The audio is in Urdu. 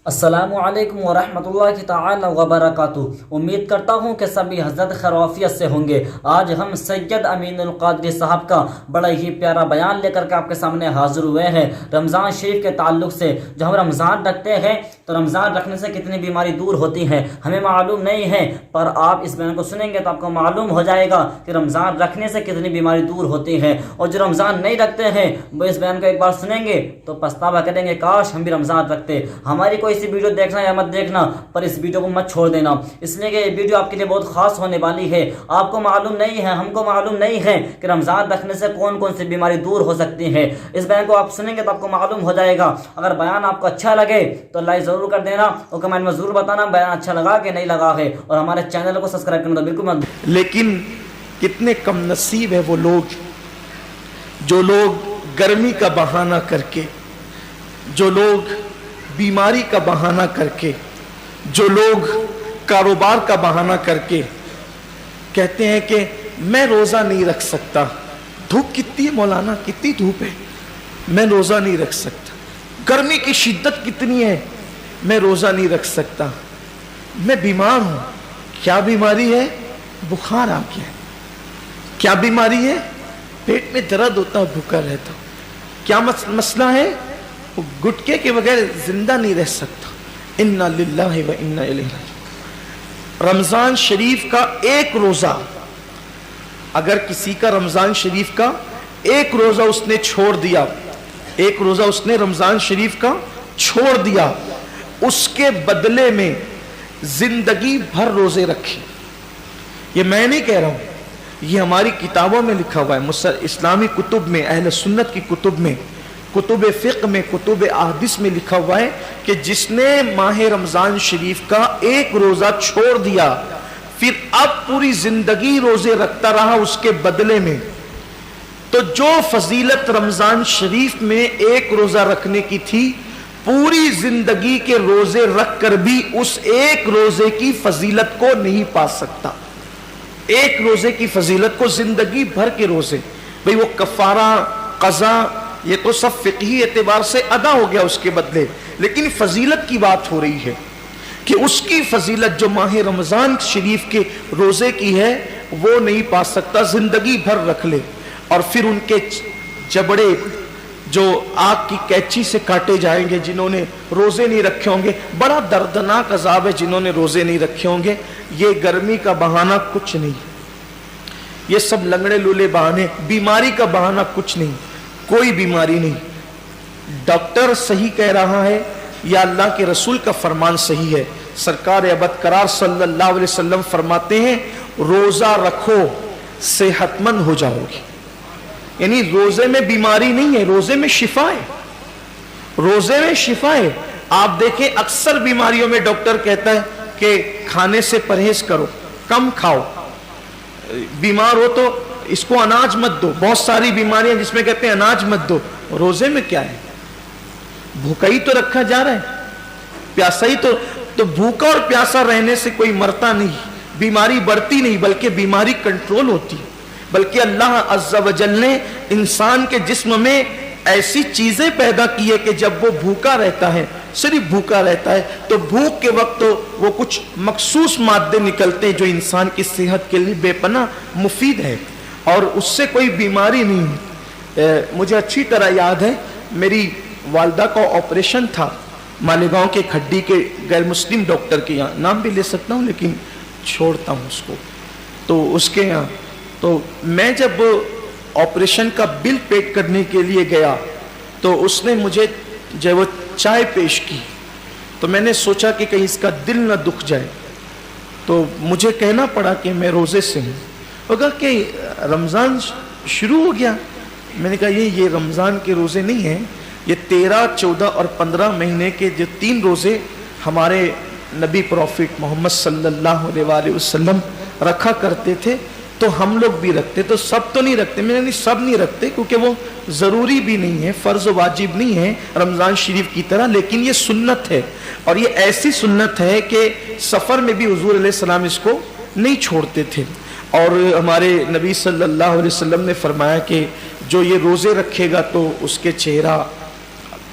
السلام علیکم ورحمۃ اللہ وبرکاتہ۔ امید کرتا ہوں کہ سبھی حضرت خیر و عافیت سے ہوں گے۔ آج ہم سید امین القادری صاحب کا بڑا ہی پیارا بیان لے کر کے آپ کے سامنے حاضر ہوئے ہیں رمضان شریف کے تعلق سے۔ جو ہم رمضان رکھتے ہیں تو رمضان رکھنے سے کتنی بیماری دور ہوتی ہیں ہمیں معلوم نہیں ہے، پر آپ اس بیان کو سنیں گے تو آپ کو معلوم ہو جائے گا کہ رمضان رکھنے سے کتنی بیماری دور ہوتی ہے۔ اور جو رمضان نہیں رکھتے ہیں وہ اس بیان کو ایک بار سنیں گے تو پچھتاوا کریں گے، کاش ہم بھی رمضان رکھتے۔ ہماری کوئی سی ویڈیو دیکھنا یا مت دیکھنا، پر اس ویڈیو کو مت چھوڑ دینا، اس لیے کہ یہ ویڈیو آپ کے لیے بہت خاص ہونے والی ہے۔ آپ کو معلوم نہیں ہے، ہم کو معلوم نہیں ہے کہ رمضان رکھنے سے کون کون سی بیماری دور ہو سکتی ہے۔ اس بیان کو آپ سنیں گے تو آپ کو معلوم ہو جائے گا۔ اگر بیان آپ کو اچھا لگے تو لائک ضرور کر دینا اور کمنٹ میں ضرور بتانا بیان اچھا لگا کہ نہیں لگا ہے، اور ہمارے چینل کو سبسکرائب کرنا تو بالکل مت۔ لیکن کتنے کم نصیب ہے وہ لوگ جو گرمی کا بہانہ کر کے، جو لوگ بیماری کا بہانہ کر کے، جو لوگ کاروبار کا بہانہ کر کے کہتے ہیں کہ میں روزہ نہیں رکھ سکتا۔ دھوپ کتنی ہے مولانا، کتنی دھوپ ہے، میں روزہ نہیں رکھ سکتا۔ گرمی کی شدت کتنی ہے، میں روزہ نہیں رکھ سکتا۔ میں بیمار ہوں۔ کیا بیماری ہے؟ بخار آ گیا۔ کیا بیماری ہے؟ پیٹ میں درد ہوتا ہے، بھوکا رہتا ہوں۔ کیا مسئلہ ہے؟ وہ گٹکے کے بغیر زندہ نہیں رہ سکتا۔ انا للہ و انا الیہ راجعون۔ رمضان شریف کا ایک روزہ، اگر کسی کا رمضان شریف کا ایک روزہ اس نے چھوڑ دیا، ایک روزہ اس نے رمضان شریف کا چھوڑ دیا، اس کے بدلے میں زندگی بھر روزے رکھے۔ یہ میں نہیں کہہ رہا ہوں، یہ ہماری کتابوں میں لکھا ہوا ہے، اسلامی کتب میں، اہل سنت کی کتب میں، کتب فقہ میں، کتب احادیث میں لکھا ہوا ہے کہ جس نے ماہ رمضان شریف کا ایک روزہ چھوڑ دیا، پھر اب پوری زندگی روزے رکھتا رہا اس کے بدلے میں، تو جو فضیلت رمضان شریف میں ایک روزہ رکھنے کی تھی، پوری زندگی کے روزے رکھ کر بھی اس ایک روزے کی فضیلت کو نہیں پا سکتا۔ ایک روزے کی فضیلت کو زندگی بھر کے روزے، بھئی وہ کفارہ، قضا، یہ تو سب فقہی اعتبار سے ادا ہو گیا اس کے بدلے، لیکن فضیلت کی بات ہو رہی ہے کہ اس کی فضیلت جو ماہ رمضان شریف کے روزے کی ہے وہ نہیں پا سکتا، زندگی بھر رکھ لے۔ اور پھر ان کے جبڑے جو آگ کی کینچی سے کاٹے جائیں گے جنہوں نے روزے نہیں رکھے ہوں گے۔ بڑا دردناک عذاب ہے جنہوں نے روزے نہیں رکھے ہوں گے۔ یہ گرمی کا بہانہ کچھ نہیں، یہ سب لنگڑے لولے بہانے، بیماری کا بہانہ کچھ نہیں، کوئی بیماری نہیں۔ ڈاکٹر صحیح کہہ رہا ہے یا اللہ کے رسول کا فرمان صحیح ہے؟ سرکار ابد قرار صلی اللہ علیہ وسلم فرماتے ہیں روزہ رکھو صحت مند ہو جاؤ گی۔ یعنی روزے میں بیماری نہیں ہے، روزے میں شفا ہے، روزے میں شفا ہے۔ آپ دیکھیں اکثر بیماریوں میں ڈاکٹر کہتا ہے کہ کھانے سے پرہیز کرو، کم کھاؤ، بیمار ہو تو اس کو اناج مت دو۔ بہت ساری بیماریاں جس میں کہتے ہیں اناج مت دو، روزے میں کیا ہے؟ بھوکا ہی تو رکھا جا رہا ہے، پیاسا ہی تو بھوکا اور پیاسا رہنے سے کوئی مرتا نہیں، بیماری بڑھتی نہیں بلکہ بیماری کنٹرول ہوتی ہے۔ بلکہ اللہ عز و جل نے انسان کے جسم میں ایسی چیزیں پیدا کی ہے کہ جب وہ بھوکا رہتا ہے، صرف بھوکا رہتا ہے، تو بھوک کے وقت وہ کچھ مخصوص مادے نکلتے ہیں جو انسان کی صحت کے لیے بے پناہ مفید ہے، اور اس سے کوئی بیماری نہیں۔ مجھے اچھی طرح یاد ہے میری والدہ کا آپریشن تھا مالیگاؤں کے کھڈی کے غیر مسلم ڈاکٹر کے یہاں، نام بھی لے سکتا ہوں لیکن چھوڑتا ہوں اس کو، تو اس کے یہاں تو میں جب آپریشن کا بل پیڈ کرنے کے لیے گیا تو اس نے مجھے جب وہ چائے پیش کی تو میں نے سوچا کہ کہیں اس کا دل نہ دکھ جائے، تو مجھے کہنا پڑا کہ میں روزے سے ہوں۔ وہ کہا کہ رمضان شروع ہو گیا۔ میں نے کہا یہ رمضان کے روزے نہیں ہیں، یہ 13، 14 اور 15 مہینے کے جو 3 روزے ہمارے نبی پروفٹ محمد صلی اللہ علیہ وآلہ وسلم رکھا کرتے تھے تو ہم لوگ بھی رکھتے، تو سب تو نہیں رکھتے۔ میں نے سب نہیں رکھتے کیونکہ وہ ضروری بھی نہیں ہے، فرض و واجب نہیں ہے رمضان شریف کی طرح، لیکن یہ سنت ہے، اور یہ ایسی سنت ہے کہ سفر میں بھی حضور علیہ السلام اس کو نہیں چھوڑتے تھے۔ اور ہمارے نبی صلی اللہ علیہ وسلم نے فرمایا کہ جو یہ روزے رکھے گا تو اس کے چہرہ